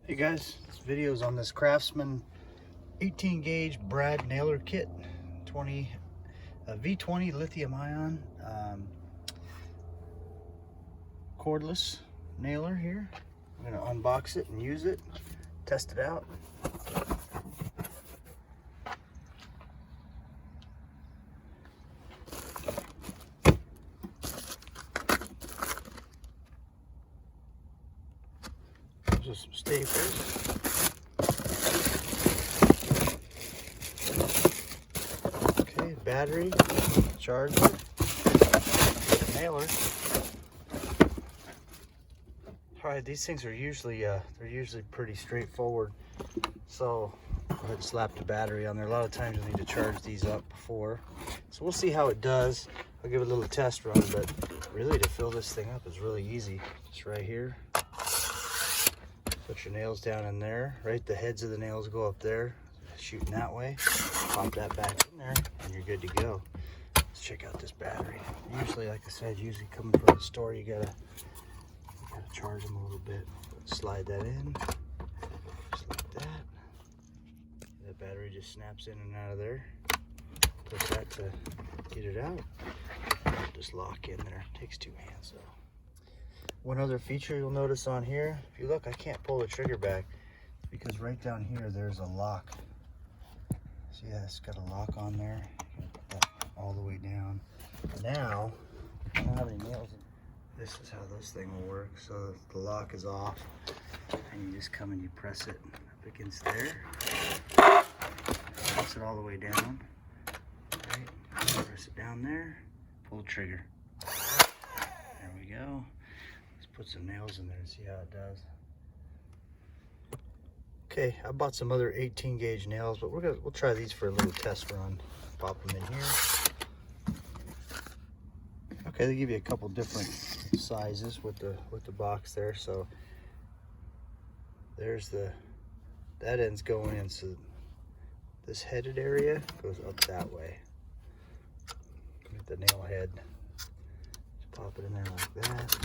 Hey guys, this video is on this Craftsman 18 gauge brad nailer kit, V20 lithium ion cordless nailer here. I'm going to unbox it and use it, test it out. Just some staples. Okay, battery, charger, nailer. All right, these things are usually they're usually pretty straightforward. So go ahead and slap the battery on there. A lot of times you need to charge these up before. So we'll see how it does. I'll give it a little test run, but really to fill this thing up is really easy. Just right here. Put your nails down in there, right? The heads of the nails go up there, shooting that way. Pop that back in there, and you're good to go. Let's check out this battery. Usually, like I said, usually coming from the store, you gotta charge them a little bit. Slide that in, just like that. That battery just snaps in and out of there. Put that to get it out. Just lock in there. Takes two hands though. One other feature you'll notice on here, if you look, I can't pull the trigger back because right down here there's a lock. See, yeah, it's got a lock on there. You can put that all the way down. Now, I don't have any nails in. This is how this thing will work. So the lock is off, and you just come and you press it up against there. Press it all the way down. Right, press it down there. Pull the trigger. There we go. Put some nails in there and see how it does. Okay, I bought some other 18 gauge nails, but we'll try these for a little test run. Pop them in here. Okay, they give you a couple different sizes with the box there. So there's that end's going in, so this headed area goes up that way. Get the nail head. Just pop it in there like that.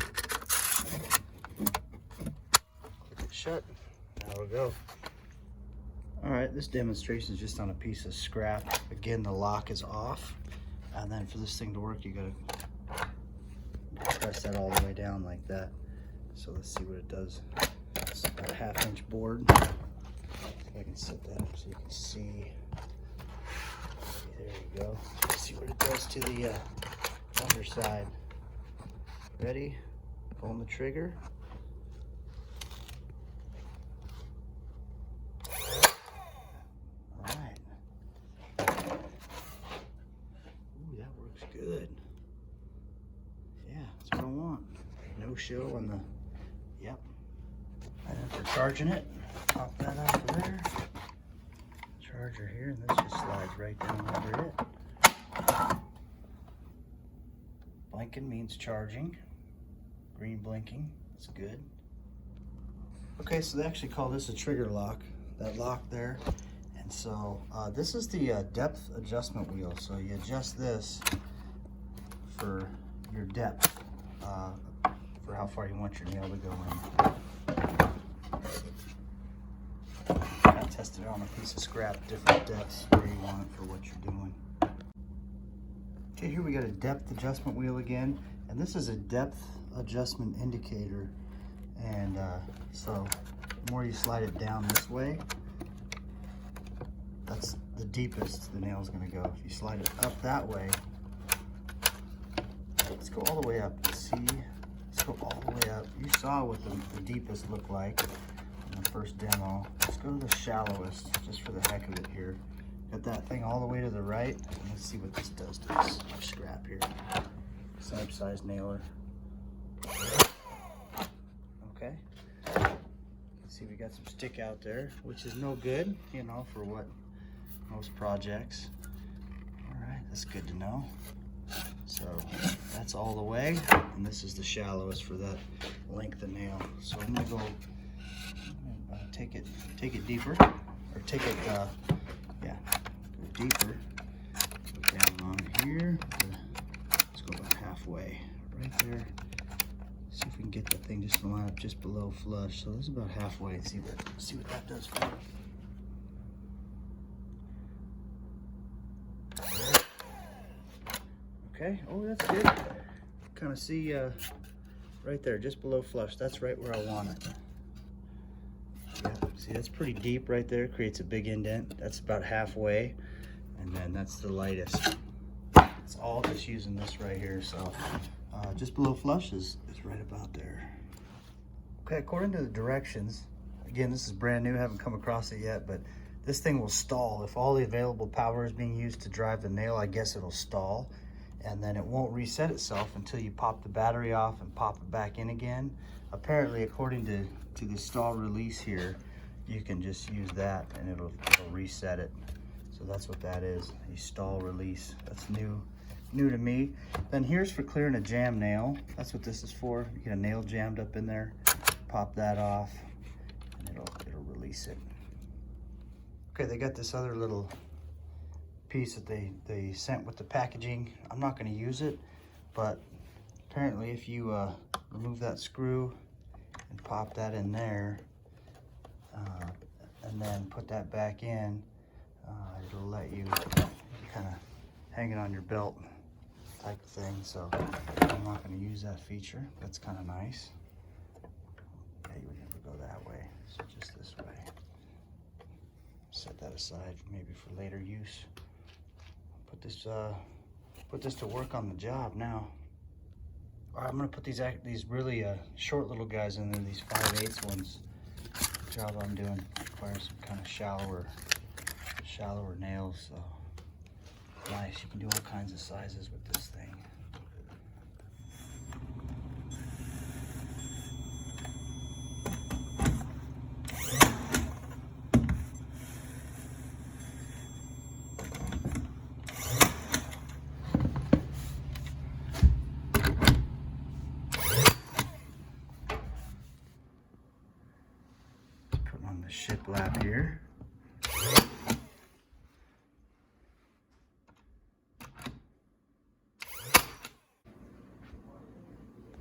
Click it shut. Now we'll go. All right, this demonstration is just on a piece of scrap. Again, the lock is off, and then for this thing to work, you gotta press that all the way down like that. So let's see what it does. It's about a 1/2 inch board. See if I can set that up so you can see. There you go. Let's see what it does to the underside. Ready? Pulling the trigger. All right. Ooh, that works good. Yeah, that's what I want. No show on the, yep. And then for charging it, pop that off of there. Charger here, and this just slides right down over it. Blinking means charging. Green blinking, that's good. Okay, so they actually call this a trigger lock, that lock there. And so this is the depth adjustment wheel. So you adjust this for your depth, for how far you want your nail to go in. I tested it on a piece of scrap, different depths where you want it for what you're doing. Okay, here we got a depth adjustment wheel again, and this is a depth adjustment indicator, and so the more you slide it down this way, that's the deepest the nail is going to go. If you slide it up that way, let's go all the way up. See, let's go all the way up. You saw what the deepest looked like in the first demo. Let's go to the shallowest, just for the heck of it here. Got that thing all the way to the right, and let's see what this does to this scrap here. Same size nailer. Okay. See, we got some stick out there, which is no good, you know, for what most projects. All right, that's good to know. So that's all the way, and this is the shallowest for that length of nail. So I'm gonna go take it deeper, or take it, yeah, go deeper. Go down on here. Let's go about halfway, right there. See if we can get that thing just to line up just below flush. So this is about halfway. See what that does for us. Okay, oh, that's good. Kind of see right there, just below flush. That's right where I want it. Yeah, see, that's pretty deep right there. Creates a big indent. That's about halfway. And then that's the lightest. It's all just using this right here. So just below flush is right about there. Okay, according to the directions, again, this is brand new, haven't come across it yet, but this thing will stall. If all the available power is being used to drive the nail, I guess it'll stall. And then it won't reset itself until you pop the battery off and pop it back in again. Apparently, according to the stall release here, you can just use that and it'll reset it. So that's what that is, a stall release. That's new to me. Then here's for clearing a jam nail. That's what this is for. You get a nail jammed up in there, pop that off, and it'll release it. Okay, they got this other little piece that they sent with the packaging. I'm not going to use it, but apparently if you remove that screw and pop that in there, and then put that back in, it'll let you kind of hang it on your belt type of thing. So I'm not going to use that feature. That's kind of nice. Okay, you would never go that way, so just this way. Set that aside maybe for later use. Put this to work on the job now. All right, I'm gonna put these really short little guys in there, these 5/8 ones. The job I'm doing requires some kind of shallower nails, so nice. You can do all kinds of sizes with this thing. On the shiplap here.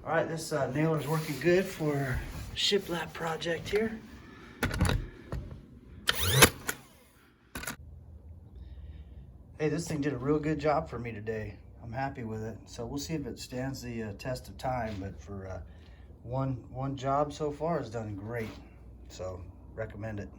All right, this nailer is working good for shiplap project here. Hey, this thing did a real good job for me today. I'm happy with it. So we'll see if it stands the test of time, but for one job so far, it's done great. So recommend it.